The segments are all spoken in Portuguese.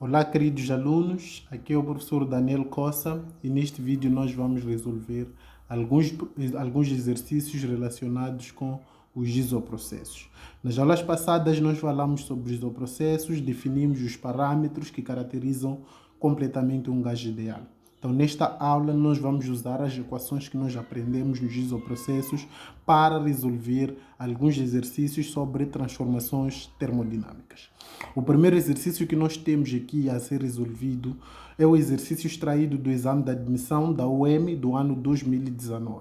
Olá, queridos alunos, aqui é o professor Daniel Costa e neste vídeo nós vamos resolver alguns exercícios relacionados com os isoprocessos. Nas aulas passadas nós falamos sobre os isoprocessos, definimos os parâmetros que caracterizam completamente um gás ideal. Então, nesta aula, nós vamos usar as equações que nós aprendemos nos isoprocessos para resolver alguns exercícios sobre transformações termodinâmicas. O primeiro exercício que nós temos aqui a ser resolvido é o exercício extraído do exame de admissão da UEM do ano 2019.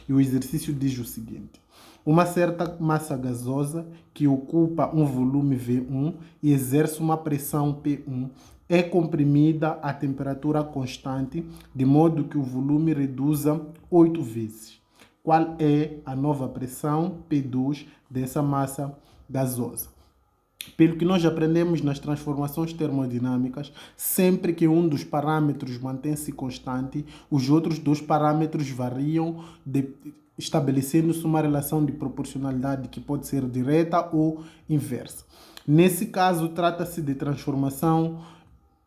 E o exercício diz o seguinte: uma certa massa gasosa que ocupa um volume V1 e exerce uma pressão P1 é comprimida a temperatura constante, de modo que o volume reduza 8 vezes. Qual é a nova pressão P2 dessa massa gasosa? Pelo que nós aprendemos nas transformações termodinâmicas, sempre que um dos parâmetros mantém-se constante, os outros dois parâmetros variam, estabelecendo-se uma relação de proporcionalidade que pode ser direta ou inversa. Nesse caso, trata-se de transformação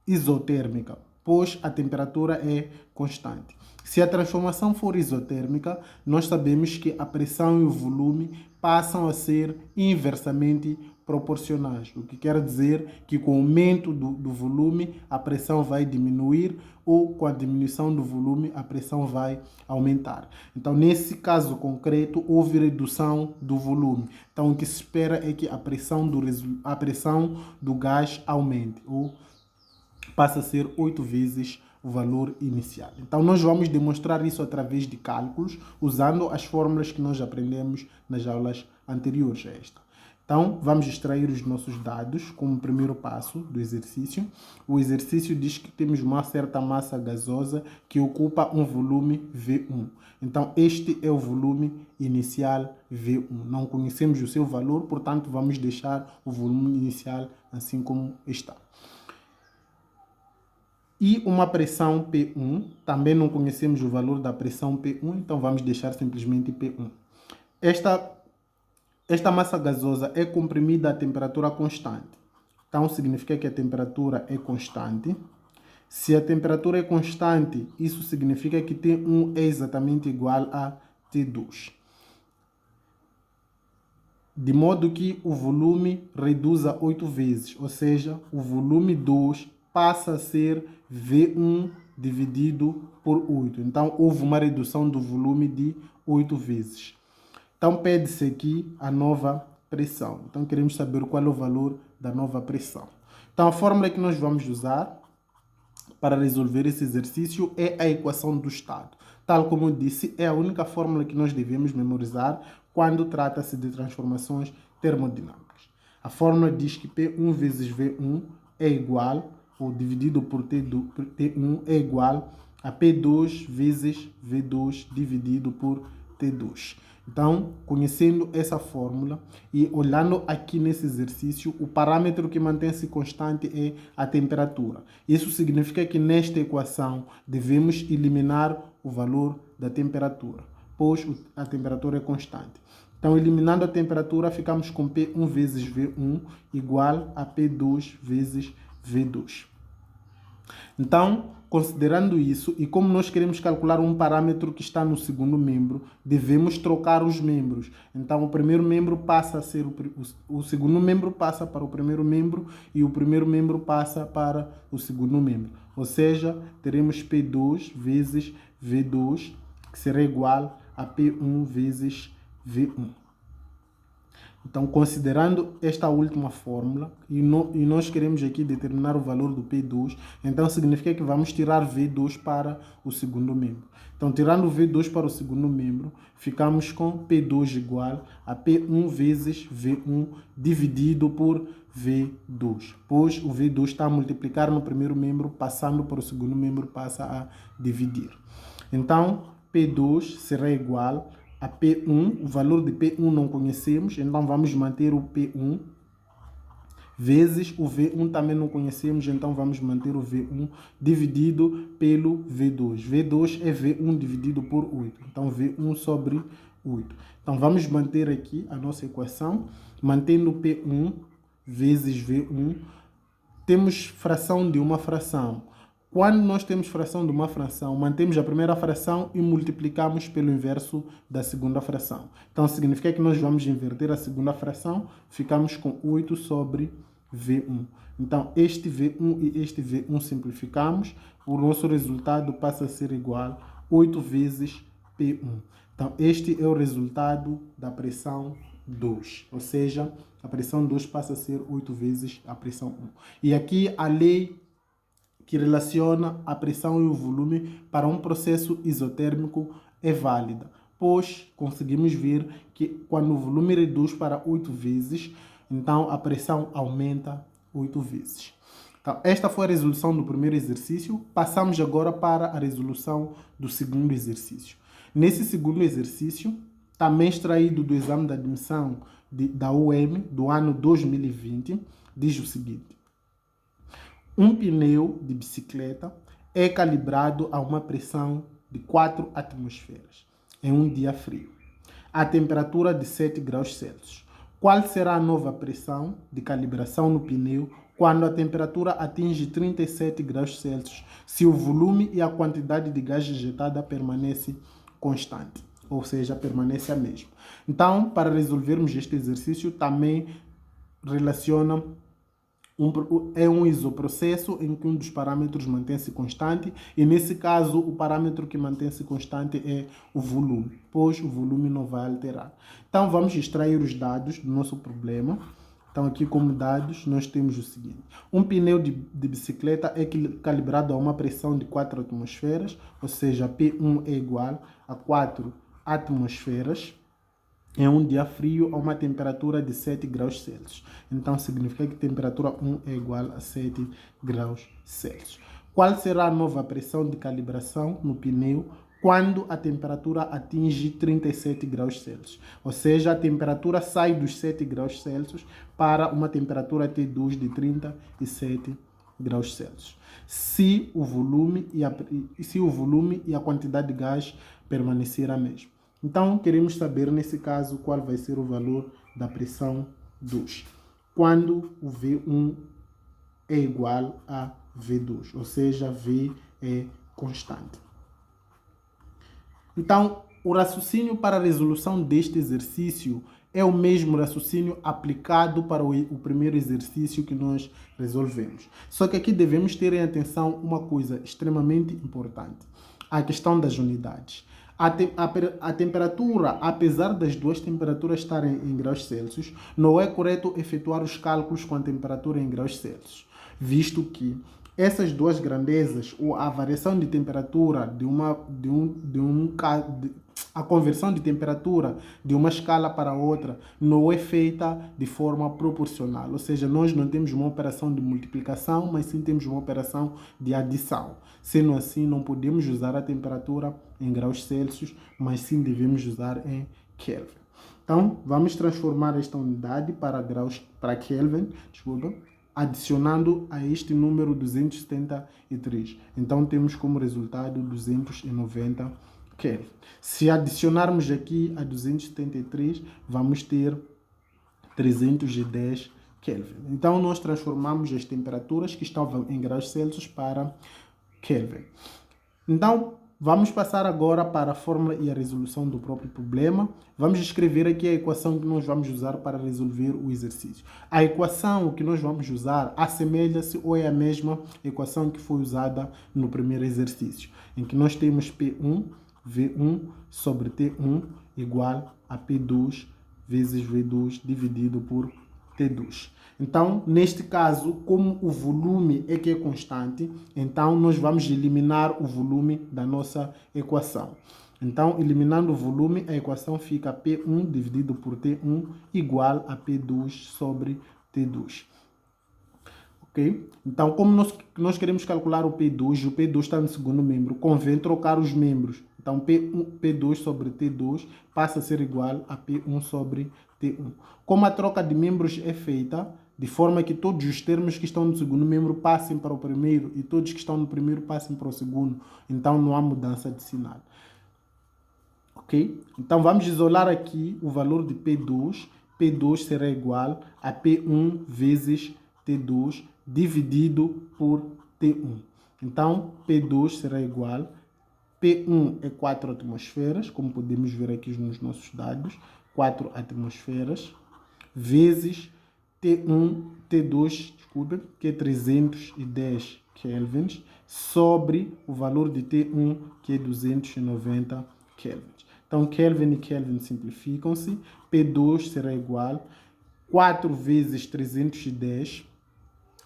isotérmica, pois a temperatura é constante. Se a transformação for isotérmica, nós sabemos que a pressão e o volume passam a ser inversamente proporcionais, o que quer dizer que com o aumento do volume a pressão vai diminuir ou com a diminuição do volume a pressão vai aumentar. Então, nesse caso concreto, houve redução do volume. Então, o que se espera é que a pressão do gás aumente ou passa a ser 8 vezes o valor inicial. Então, nós vamos demonstrar isso através de cálculos, usando as fórmulas que nós aprendemos nas aulas anteriores a esta. Então, vamos extrair os nossos dados como primeiro passo do exercício. O exercício diz que temos uma certa massa gasosa que ocupa um volume V1. Então, este é o volume inicial V1. Não conhecemos o seu valor, portanto, vamos deixar o volume inicial assim como está. E uma pressão P1, também não conhecemos o valor da pressão P1, então vamos deixar simplesmente P1. Esta massa gasosa é comprimida a temperatura constante. Então significa que a temperatura é constante. Se a temperatura é constante, isso significa que T1 é exatamente igual a T2. De modo que o volume reduza 8 vezes, ou seja, o volume 2 passa a ser V1 dividido por 8. Então, houve uma redução do volume de 8 vezes. Então, pede-se aqui a nova pressão. Então, queremos saber qual é o valor da nova pressão. Então, a fórmula que nós vamos usar para resolver esse exercício é a equação do estado. Tal como eu disse, é a única fórmula que nós devemos memorizar quando trata-se de transformações termodinâmicas. A fórmula diz que P1 vezes V1 é igual, ou dividido por T1 é igual a P2 vezes V2 dividido por T2. Então, conhecendo essa fórmula e olhando aqui nesse exercício, o parâmetro que mantém-se constante é a temperatura. Isso significa que nesta equação devemos eliminar o valor da temperatura, pois a temperatura é constante. Então, eliminando a temperatura, ficamos com P1 vezes V1 igual a P2 vezes V2. Então, considerando isso, e como nós queremos calcular um parâmetro que está no segundo membro, devemos trocar os membros. Então, o primeiro membro passa a ser o segundo membro passa para o primeiro membro e o primeiro membro passa para o segundo membro. Ou seja, teremos P2 vezes V2, que será igual a P1 vezes V1. Então, considerando esta última fórmula, e nós queremos aqui determinar o valor do P2, então significa que vamos tirar V2 para o segundo membro. Então, tirando V2 para o segundo membro, ficamos com P2 igual a P1 vezes V1 dividido por V2, pois o V2 está a multiplicar no primeiro membro, passando para o segundo membro, passa a dividir. Então, P2 será igual a P1, o valor de P1 não conhecemos, então vamos manter o P1, vezes o V1 também não conhecemos, então vamos manter o V1 dividido pelo V2. V2 é V1 dividido por 8, então V1 sobre 8. Então vamos manter aqui a nossa equação, mantendo P1 vezes V1 temos fração de uma fração. Quando nós temos fração de uma fração, mantemos a primeira fração e multiplicamos pelo inverso da segunda fração. Então, significa que nós vamos inverter a segunda fração, ficamos com 8 sobre V1. Então, este V1 e este V1 simplificamos, o nosso resultado passa a ser igual a 8 vezes P1. Então, este é o resultado da pressão 2, ou seja, a pressão 2 passa a ser 8 vezes a pressão 1. E aqui a lei que relaciona a pressão e o volume para um processo isotérmico é válida, pois conseguimos ver que quando o volume reduz para 8 vezes, então a pressão aumenta 8 vezes. Então, esta foi a resolução do primeiro exercício. Passamos agora para a resolução do segundo exercício. Nesse segundo exercício, também extraído do exame de admissão da UEM do ano 2020, diz o seguinte: um pneu de bicicleta é calibrado a uma pressão de 4 atmosferas em um dia frio, a temperatura de 7 graus Celsius. Qual será a nova pressão de calibração no pneu quando a temperatura atinge 37 graus Celsius, se o volume e a quantidade de gás injetada permanece constante, ou seja, permanece a mesma? Então, para resolvermos este exercício, também relaciona é um isoprocesso em que um dos parâmetros mantém-se constante e, nesse caso, o parâmetro que mantém-se constante é o volume, pois o volume não vai alterar. Então, vamos extrair os dados do nosso problema. Então, aqui como dados, nós temos o seguinte: um pneu de bicicleta é calibrado a uma pressão de 4 atmosferas, ou seja, P1 é igual a 4 atmosferas, em um dia frio a uma temperatura de 7 graus Celsius. Então, significa que a temperatura 1 é igual a 7 graus Celsius. Qual será a nova pressão de calibração no pneu quando a temperatura atinge 37 graus Celsius? Ou seja, a temperatura sai dos 7 graus Celsius para uma temperatura T2 de 37 graus Celsius. Se o volume e a quantidade de gás permanecer a mesma. Então, queremos saber, nesse caso, qual vai ser o valor da pressão 2, quando o V1 é igual a V2, ou seja, V é constante. Então, o raciocínio para a resolução deste exercício é o mesmo raciocínio aplicado para o primeiro exercício que nós resolvemos. Só que aqui devemos ter em atenção uma coisa extremamente importante: a questão das unidades. A temperatura, apesar das duas temperaturas estarem em graus Celsius, não é correto efetuar os cálculos com a temperatura em graus Celsius, visto que essas duas grandezas, ou a variação de temperatura a conversão de temperatura de uma escala para outra não é feita de forma proporcional, ou seja, nós não temos uma operação de multiplicação, mas sim temos uma operação de adição. Sendo assim, não podemos usar a temperatura em graus Celsius, mas sim devemos usar em Kelvin. Então, vamos transformar esta unidade para Kelvin, adicionando a este número 273. Então, temos como resultado 290 Kelvin. Se adicionarmos aqui a 273, vamos ter 310 Kelvin. Então, nós transformamos as temperaturas que estavam em graus Celsius para Kelvin. Então, vamos passar agora para a fórmula e a resolução do próprio problema. Vamos escrever aqui a equação que nós vamos usar para resolver o exercício. A equação que nós vamos usar assemelha-se ou é a mesma equação que foi usada no primeiro exercício, em que nós temos P1, V1 sobre T1 igual a P2 vezes V2 dividido por T2. Então, neste caso, como o volume é que é constante, então nós vamos eliminar o volume da nossa equação. Então, eliminando o volume, a equação fica P1 dividido por T1 igual a P2 sobre T2. Ok? Então, como nós queremos calcular o P2 está no segundo membro, convém trocar os membros. Então, P2 sobre T2 passa a ser igual a P1 sobre T1. Como a troca de membros é feita de forma que todos os termos que estão no segundo membro passem para o primeiro e todos que estão no primeiro passem para o segundo, então não há mudança de sinal. Ok? Então, vamos isolar aqui o valor de P2. P2 será igual a P1 vezes T2 dividido por T1. Então, P2 será igual, P1 é 4 atmosferas, como podemos ver aqui nos nossos dados, 4 atmosferas, vezes T2, desculpa, que é 310 kelvins, sobre o valor de T1, que é 290 kelvins. Então, Kelvin e Kelvin simplificam-se. P2 será igual 4 vezes 310.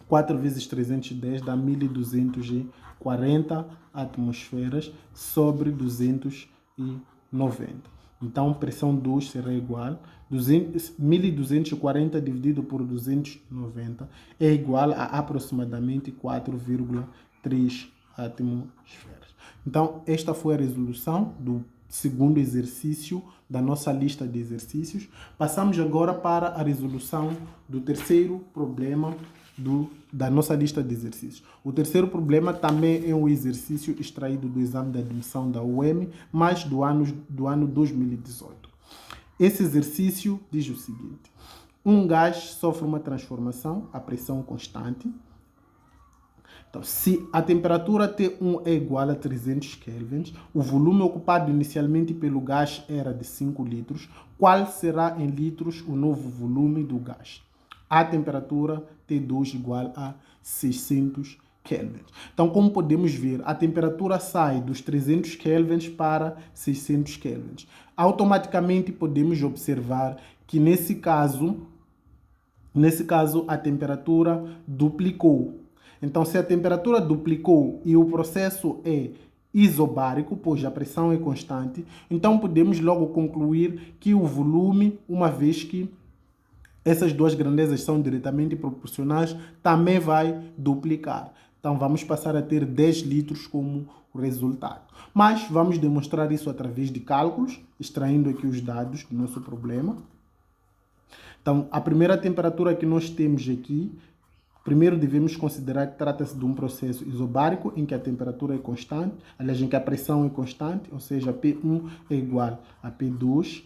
4 vezes 310 dá 1240 atmosferas sobre 290. Então, pressão 2 será igual 1240 dividido por 290 é igual a aproximadamente 4,3 atmosferas. Então, esta foi a resolução do segundo exercício da nossa lista de exercícios. Passamos agora para a resolução do terceiro problema da nossa lista de exercícios. O terceiro problema também é um exercício extraído do exame de admissão da UEM, mas do ano 2018. Esse exercício diz o seguinte: um gás sofre uma transformação a pressão constante. Então, se a temperatura T1 é igual a 300 kelvins, o volume ocupado inicialmente pelo gás era de 5 litros, qual será em litros o novo volume do gás? A temperatura T2 igual a 600 kelvins. Então, como podemos ver, a temperatura sai dos 300 kelvins para 600 kelvins. Automaticamente podemos observar que nesse caso a temperatura duplicou. Então, se a temperatura duplicou e o processo é isobárico, pois a pressão é constante, então podemos logo concluir que o volume, uma vez que essas duas grandezas são diretamente proporcionais, também vai duplicar. Então, vamos passar a ter 10 litros como resultado. Mas vamos demonstrar isso através de cálculos, extraindo aqui os dados do nosso problema. Então, a primeira temperatura que nós temos aqui, primeiro devemos considerar que trata-se de um processo isobárico em que a temperatura é constante, aliás, em que a pressão é constante, ou seja, P1 é igual a P2,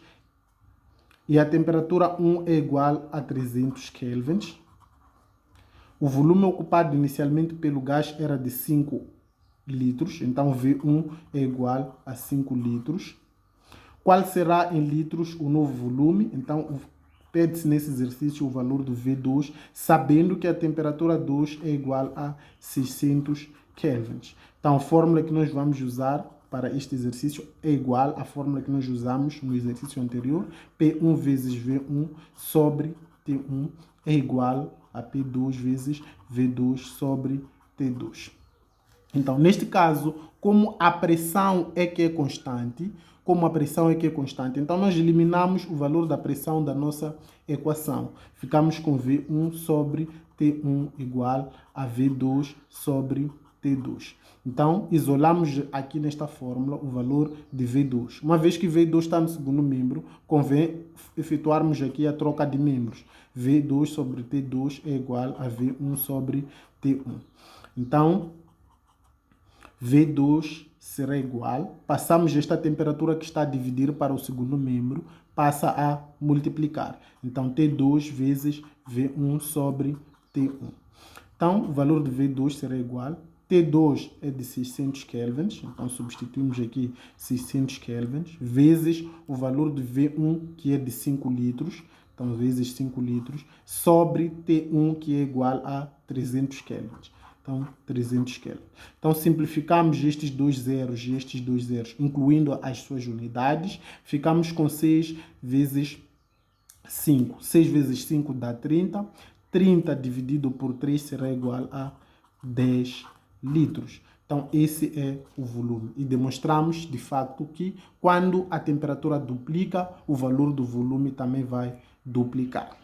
e a temperatura 1 é igual a 300 kelvins. O volume ocupado inicialmente pelo gás era de 5 litros, então V1 é igual a 5 litros. Qual será em litros o novo volume? Então, pede-se nesse exercício o valor do V2, sabendo que a temperatura 2 é igual a 600 kelvins. Então, a fórmula que nós vamos usar para este exercício é igual à fórmula que nós usamos no exercício anterior. P1 vezes V1 sobre T1 é igual a P2 vezes V2 sobre T2. Então, neste caso, como a pressão é que é constante, então nós eliminamos o valor da pressão da nossa equação. Ficamos com V1 sobre T1 igual a V2 sobre T2. Então, isolamos aqui nesta fórmula o valor de V2. Uma vez que V2 está no segundo membro, convém efetuarmos aqui a troca de membros. V2 sobre T2 é igual a V1 sobre T1. Então, V2 será igual, passamos esta temperatura que está a dividir para o segundo membro, passa a multiplicar. Então, T2 vezes V1 sobre T1. Então, o valor de V2 será igual, T2 é de 600 kelvins, então substituímos aqui 600 kelvins, vezes o valor de V1, que é de 5 litros, então vezes 5 litros, sobre T1, que é igual a 300 kelvins. Então, 300 kelvin. Então, simplificamos estes dois zeros e estes dois zeros, incluindo as suas unidades. Ficamos com 6 vezes 5. 6 vezes 5 dá 30. 30 dividido por 3 será igual a 10 litros. Então, esse é o volume. E demonstramos, de facto, que quando a temperatura duplica, o valor do volume também vai duplicar.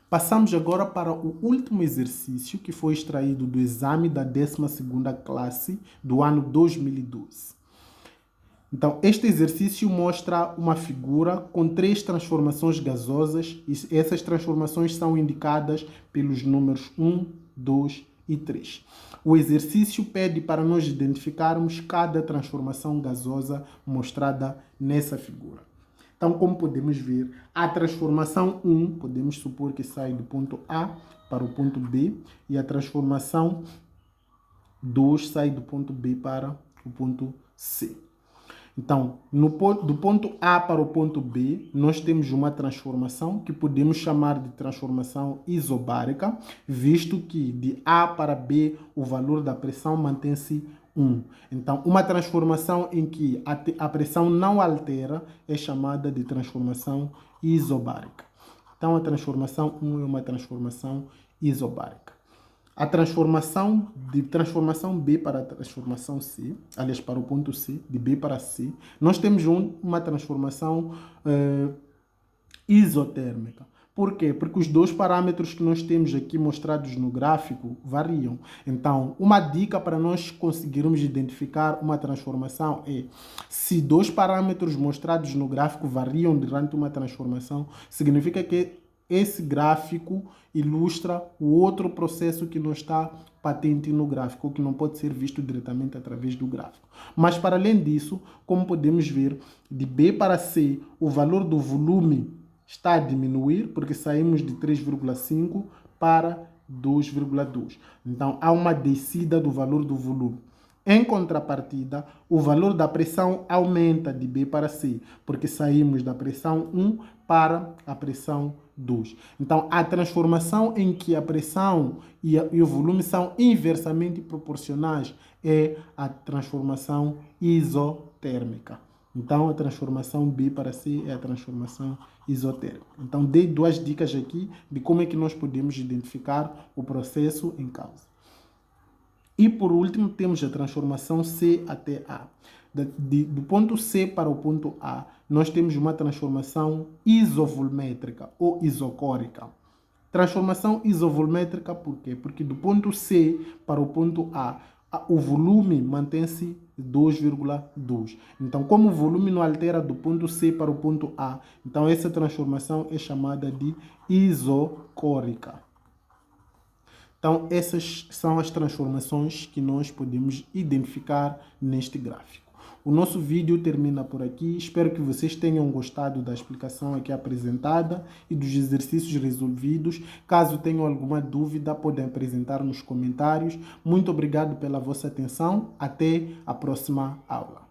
Passamos agora para o último exercício que foi extraído do exame da 12ª classe do ano 2012. Então, este exercício mostra uma figura com 3 transformações gasosas e essas transformações são indicadas pelos números 1, 2 e 3. O exercício pede para nós identificarmos cada transformação gasosa mostrada nessa figura. Então, como podemos ver, a transformação 1, podemos supor que sai do ponto A, para o ponto B e a transformação 2 sai do ponto B para o ponto C. Então, do ponto A para o ponto B, nós temos uma transformação que podemos chamar de transformação isobárica, visto que de A para B o valor da pressão mantém-se 1. Então, uma transformação em que a pressão não altera é chamada de transformação isobárica. Então, a transformação 1 é uma transformação isobárica. A transformação de transformação B para a transformação C, aliás, para o ponto C, de B para C, nós temos uma transformação isotérmica. Por quê? Porque os dois parâmetros que nós temos aqui mostrados no gráfico variam. Então, uma dica para nós conseguirmos identificar uma transformação é: se dois parâmetros mostrados no gráfico variam durante uma transformação, significa que esse gráfico ilustra o outro processo que não está patente no gráfico, ou que não pode ser visto diretamente através do gráfico. Mas, para além disso, como podemos ver, de B para C, o valor do volume está a diminuir, porque saímos de 3,5 para 2,2. Então, há uma descida do valor do volume. Em contrapartida, o valor da pressão aumenta de B para C, porque saímos da pressão 1 para a pressão 2. Então, a transformação em que a pressão e o volume são inversamente proporcionais é a transformação isotérmica. Então, a transformação B para C é a transformação isotérmica. Então, dei duas dicas aqui de como é que nós podemos identificar o processo em causa. E, por último, temos a transformação C até A. Do ponto C para o ponto A, nós temos uma transformação isovolumétrica ou isocórica. Transformação isovolumétrica por quê? Porque do ponto C para o ponto A, o volume mantém-se 2,2. Então, como o volume não altera do ponto C para o ponto A, então essa transformação é chamada de isocórica. Então, essas são as transformações que nós podemos identificar neste gráfico. O nosso vídeo termina por aqui. Espero que vocês tenham gostado da explicação aqui apresentada e dos exercícios resolvidos. Caso tenham alguma dúvida, podem apresentar nos comentários. Muito obrigado pela vossa atenção. Até a próxima aula.